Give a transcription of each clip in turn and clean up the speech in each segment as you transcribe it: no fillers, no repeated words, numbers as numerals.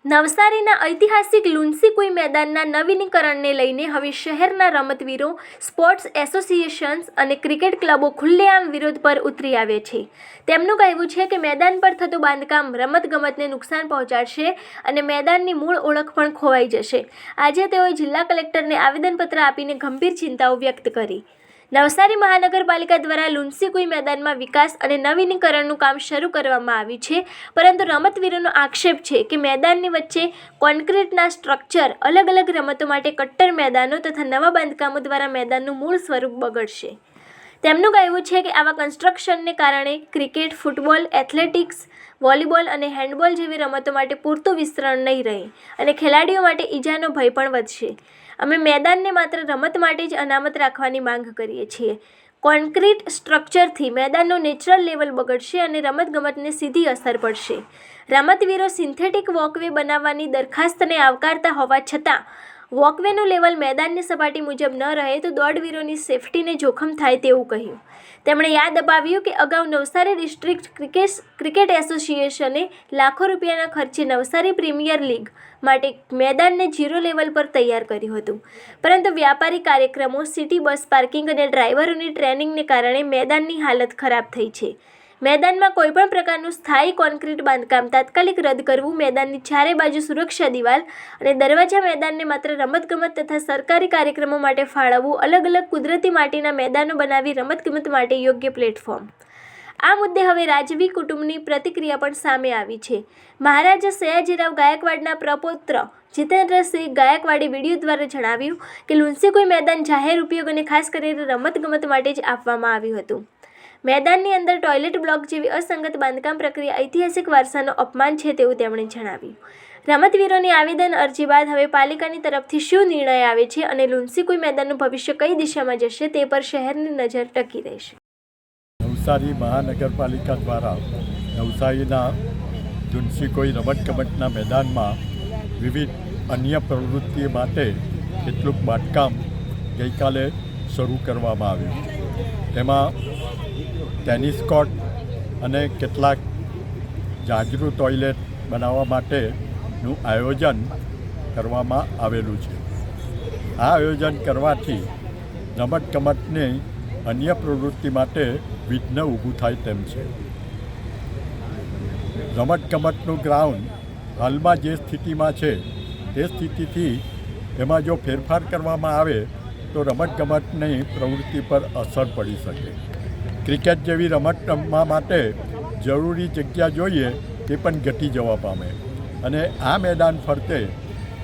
નવસારીના ઐતિહાસિક લુન્સીકુઈ મેદાનના નવીનીકરણને લઈને હવે શહેરના રમતવીરો, સ્પોર્ટ્સ એસોસિએશન્સ અને ક્રિકેટ ક્લબો ખુલ્લેઆમ વિરોધ પર ઉતરી આવે છે. તેમનું કહેવું છે કે મેદાન પર થતું બાંધકામ રમતગમતને નુકસાન પહોંચાડશે અને મેદાનની મૂળ ઓળખ પણ ખોવાઈ જશે. આજે તેઓએ જિલ્લા કલેક્ટરને આવેદનપત્ર આપીને ગંભીર ચિંતાઓ વ્યક્ત કરી. નવસારી મહાનગરપાલિકા દ્વારા લુન્સીકુઈ મેદાનમાં વિકાસ અને નવીનીકરણનું કામ શરૂ કરવામાં આવ્યું છે, પરંતુ રમતવીરોનો આક્ષેપ છે કે મેદાનની વચ્ચે કોન્ક્રીટના સ્ટ્રક્ચર, અલગ-અલગ રમતો માટે કટ્ટર મેદાનો તથા નવા બાંધકામો દ્વારા મેદાનનું મૂળ સ્વરૂપ બગડશે. તેમનું કહેવું છે કે આવા કન્સ્ટ્રક્શનને કારણે ક્રિકેટ, ફૂટબોલ, એથ્લેટિક્સ, વોલીબોલ અને હેન્ડબોલ જેવી રમતો માટે પૂરતું વિસ્તરણ નહીં રહે અને ખેલાડીઓ માટે ઈજાનો ભય પણ વધશે. અમે મેદાનને માત્ર રમત માટે જ અનામત રાખવાની માંગ કરીએ છીએ. કોન્ક્રીટ સ્ટ્રક્ચરથી મેદાનનું નેચરલ લેવલ બગડશે અને રમતગમતને સીધી અસર પડશે. રમતવીરો સિન્થેટિક વોકવે બનાવવાની દરખાસ્તને આવકારતા હોવા છતાં વોકવેનું લેવલ મેદાનની સપાટી મુજબ ન રહે તો દોડવીરોની સેફટીને જોખમ થાય તેવું કહ્યું. તેમણે યાદ અપાવ્યું કે અગાઉ નવસારી ડિસ્ટ્રિક્ટ ક્રિકેટ એસોસિએશને લાખો રૂપિયાના ખર્ચે નવસારી પ્રીમિયર લીગ માટે મેદાનને 0 લેવલ પર તૈયાર કર્યું હતું, પરંતુ વ્યાપારી કાર્યક્રમો, સિટી બસ પાર્કિંગ અને ડ્રાઈવરોની ટ્રેનિંગને કારણે મેદાનની હાલત ખરાબ થઈ છે. મેદાનમાં કોઈપણ પ્રકારનું સ્થાયી કોન્ક્રીટ બાંધકામ તાત્કાલિક રદ કરવું, મેદાનની ચારે બાજુ સુરક્ષા દિવાલ અને દરવાજા, મેદાનને માત્ર રમતગમત તથા સરકારી કાર્યક્રમો માટે ફાળવવું, અલગ-અલગ કુદરતી માટીના મેદાનો બનાવી રમતગમત માટે યોગ્ય પ્લેટફોર્મ. આ મુદ્દે હવે રાજવી કુટુંબની પ્રતિક્રિયા પણ સામે આવી છે. મહારાજા સયાજીરાવ ગાયકવાડના પ્રપૌત્ર જીતેન્દ્રસિંહ ગાયકવાડે વિડીયો દ્વારા જણાવ્યું કે લુન્સીકુઈ મેદાન જાહેર ઉપયોગ અને ખાસ કરીને રમતગમત માટે જ આપવામાં આવ્યું હતું. મેદાનની અંદર ટોયલેટ બ્લોક જેવી અસંગત બાંધકામ પ્રક્રિયા ઐતિહાસિક વારસાનો અપમાન છે તેવું તેમણે જણાવ્યું. રમતવીરોની આવેદન અરજી બાદ હવે પાલિકાની તરફથી શું નિર્ણય આવે છે અને લુન્સીકુઈ મેદાનનું ભવિષ્ય કઈ દિશામાં જશે તે પર શહેરની નજર ટકી રહેશે. નવસારી મહાનગરપાલિકા દ્વારા નવસારીના લુન્સીકુઈ રમતગમતના મેદાનમાં વિવિધ અન્ય પ્રવૃત્તિ માટે કેટલુંક બાંધકામ ગઈકાલે શરૂ કરવામાં આવ્યું. તેમાં ટેનિસ કોર્ટ અને કેટલાક જાજરૂ ટોયલેટ બનાવવા માટેનું આયોજન કરવામાં આવેલું છે. આ આયોજન કરવાથી રમતગમતની અન્ય પ્રવૃત્તિ માટે વિઘ્ન ઊભું થાય તેમ છે. રમતગમતનું ગ્રાઉન્ડ હાલમાં જે સ્થિતિમાં છે તે સ્થિતિથી એમાં જો ફેરફાર કરવામાં આવે તો રમતગમતની પ્રવૃત્તિ પર અસર પડી શકે. ક્રિકેટ જેવી રમત રમવા માટે જરૂરી જગ્યા જોઈએ તે પણ ઘટી જવા પામે અને આ મેદાન ફરતે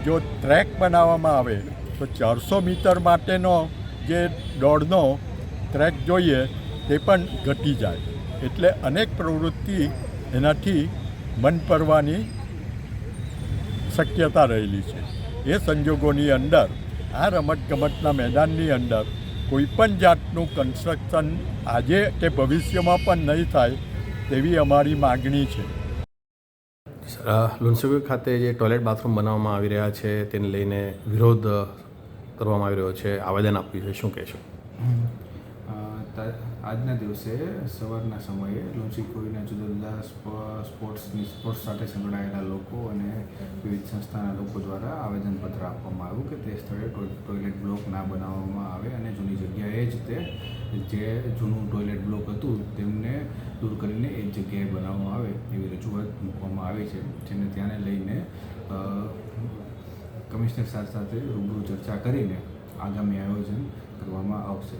જો ટ્રેક બનાવવામાં આવે તો 400 મીટર માટેનો જે દોડનો ટ્રેક જોઈએ તે પણ ઘટી જાય. એટલે અનેક પ્રવૃત્તિ એનાથી મન પડવાની શક્યતા રહેલી છે. એ સંજોગોની અંદર આ રમતગમતના મેદાનની અંદર કોઈપણ જાતનું કન્સ્ટ્રક્શન આજે કે ભવિષ્યમાં પણ નહીં થાય તેવી અમારી માગણી છે. લુન્સીકુઈ ખાતે જે ટોયલેટ બાથરૂમ બનાવવામાં આવી રહ્યા છે તેને લઈને વિરોધ કરવામાં આવી રહ્યો છે, આવેદન આપ્યું છે, શું કહેશો? આજના દિવસે સવારના સમયે લુન્સીકુઈના જુદા જુદા સ્પોર્ટ્સ સાથે સંકળાયેલા લોકો અને વિવિધ સંસ્થાના લોકો દ્વારા આવેદનપત્ર આપવામાં આવ્યું કે તે સ્થળે ટોયલેટ બ્લોક ના બનાવવામાં આવે અને જૂની જગ્યાએ જ જે જૂનું ટોયલેટ બ્લોક હતું તેમને દૂર કરીને એ જગ્યાએ બનાવવામાં આવે એવી રજૂઆત મૂકવામાં આવી છે, જેને ત્યાંને લઈને કમિશનર સાથે રૂબરૂ ચર્ચા કરીને આગામી આયોજન કરવામાં આવશે.